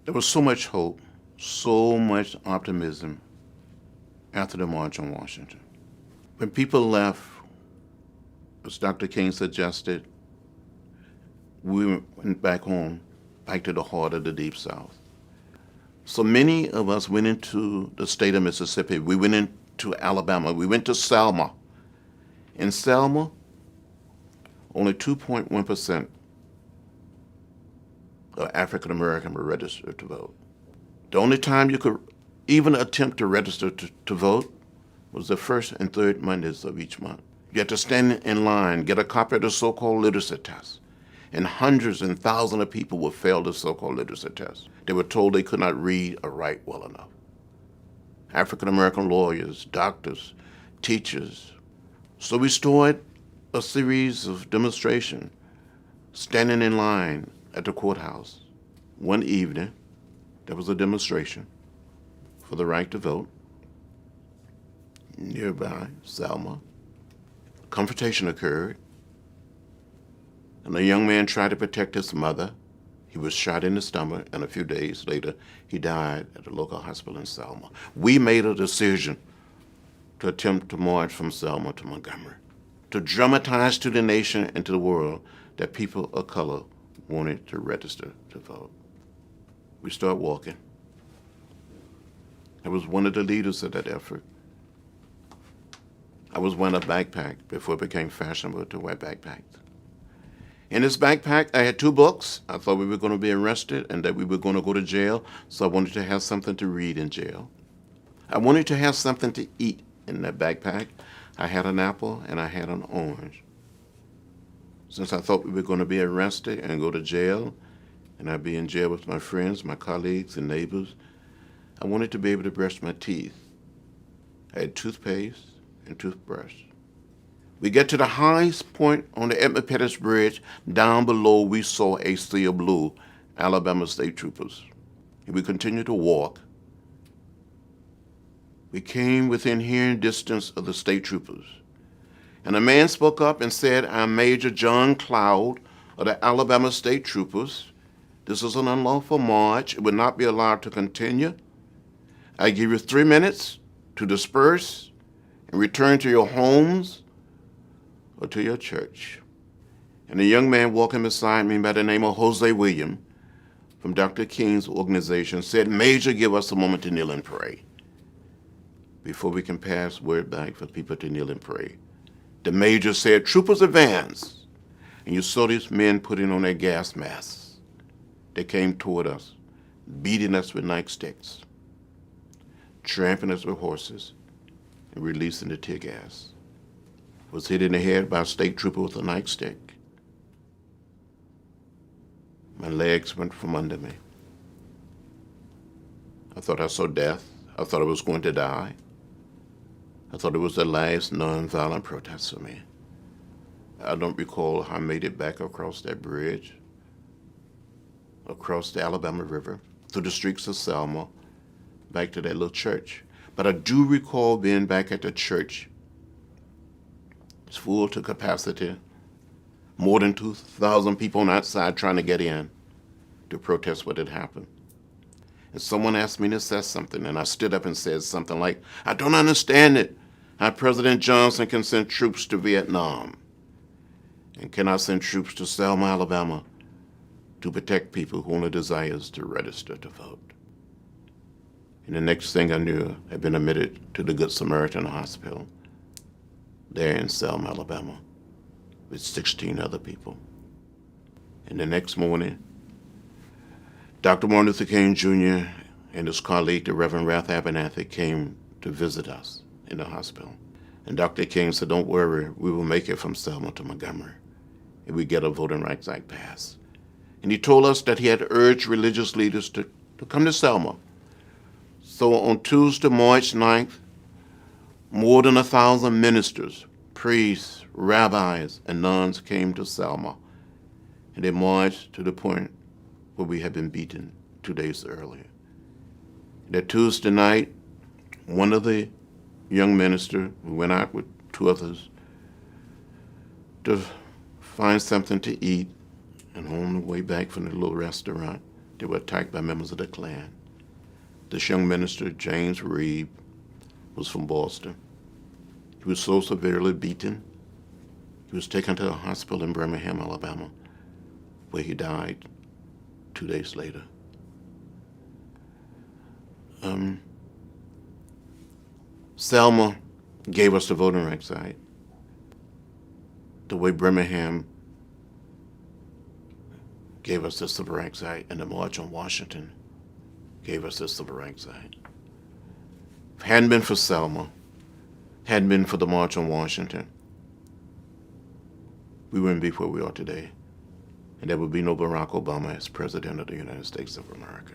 There was so much hope, so much optimism after the March on Washington. When people left, as Dr. King suggested, we went back home, back to the heart of the Deep South. So many of us went into the state of Mississippi. We went into Alabama. We went to Selma. In Selma, only 2.1% of African Americans were registered to vote. The only time you could even attempt to register to vote was the first and third Mondays of each month. You had to stand in line, get a copy of the so-called literacy test. And hundreds and thousands of people would fail the so-called literacy test. They were told they could not read or write well enough. African American lawyers, doctors, teachers. So we started a series of demonstrations, standing in line at the courthouse. One evening, there was a demonstration for the right to vote. Nearby, Selma, a confrontation occurred, and a young man tried to protect his mother. He was shot in the stomach, and a few days later, he died at the local hospital in Selma. We made a decision to attempt to march from Selma to Montgomery, to dramatize to the nation and to the world that people of color wanted to register to vote. We started walking. I was one of the leaders of that effort. I was wearing a backpack before it became fashionable to wear backpacks. In this backpack, I had 2 books. I thought we were going to be arrested and that we were going to go to jail, so I wanted to have something to read in jail. I wanted to have something to eat in that backpack. I had an apple and I had an orange. Since I thought we were going to be arrested and go to jail, and I'd be in jail with my friends, my colleagues, and neighbors, I wanted to be able to brush my teeth. I had toothpaste and toothbrush. We get to the highest point on the Edmund Pettus Bridge. Down below, we saw a sea of blue, Alabama state troopers. And we continued to walk. We came within hearing distance of the state troopers. And a man spoke up and said, "I'm Major John Cloud of the Alabama State Troopers. This is an unlawful march. It would not be allowed to continue. I give you 3 minutes to disperse and return to your homes or to your church." And a young man walking beside me by the name of Jose William from Dr. King's organization said, "Major, give us a moment to kneel and pray before we can pass word back for people to kneel and pray." The major said, "Troopers advance." And you saw these men putting on their gas masks. They came toward us, beating us with nightsticks, tramping us with horses, and releasing the tear gas. Was hit in the head by a state trooper with a nightstick. My legs went from under me. I thought I saw death. I thought I was going to die. I thought it was the last nonviolent protest for me. I don't recall how I made it back across that bridge, across the Alabama River, through the streets of Selma, back to that little church. But I do recall being back at the church. It's full to capacity. More than 2,000 people on the outside trying to get in to protest what had happened. And someone asked me to say something, and I stood up and said something like, "I don't understand it. How President Johnson can send troops to Vietnam and cannot send troops to Selma, Alabama to protect people who only desires to register to vote." And the next thing I knew, I'd been admitted to the Good Samaritan Hospital there in Selma, Alabama, with 16 other people. And the next morning, Dr. Martin Luther King Jr. and his colleague, the Reverend Ralph Abernathy, came to visit us in the hospital. And Dr. King said, "Don't worry, we will make it from Selma to Montgomery, and we get a Voting Rights Act passed." And he told us that he had urged religious leaders to come to Selma. So on Tuesday, March 9th, more than 1,000 ministers, priests, rabbis, and nuns came to Selma, and they marched to the point where we had been beaten 2 days earlier. That Tuesday night, one of the young ministers, we went out with 2 others to find something to eat, and on the way back from the little restaurant, They were attacked by members of the Klan. This young minister, James Reeb, was from Boston. He was so severely beaten, he was taken to a hospital in Birmingham, Alabama, where he died 2 days later. Selma gave us the Voting Rights Act, the way Birmingham gave us the Civil Rights Act, and the March on Washington gave us the Civil Rights Act. If it hadn't been for Selma, hadn't been for the March on Washington, we wouldn't be where we are today. And there would be no Barack Obama as President of the United States of America.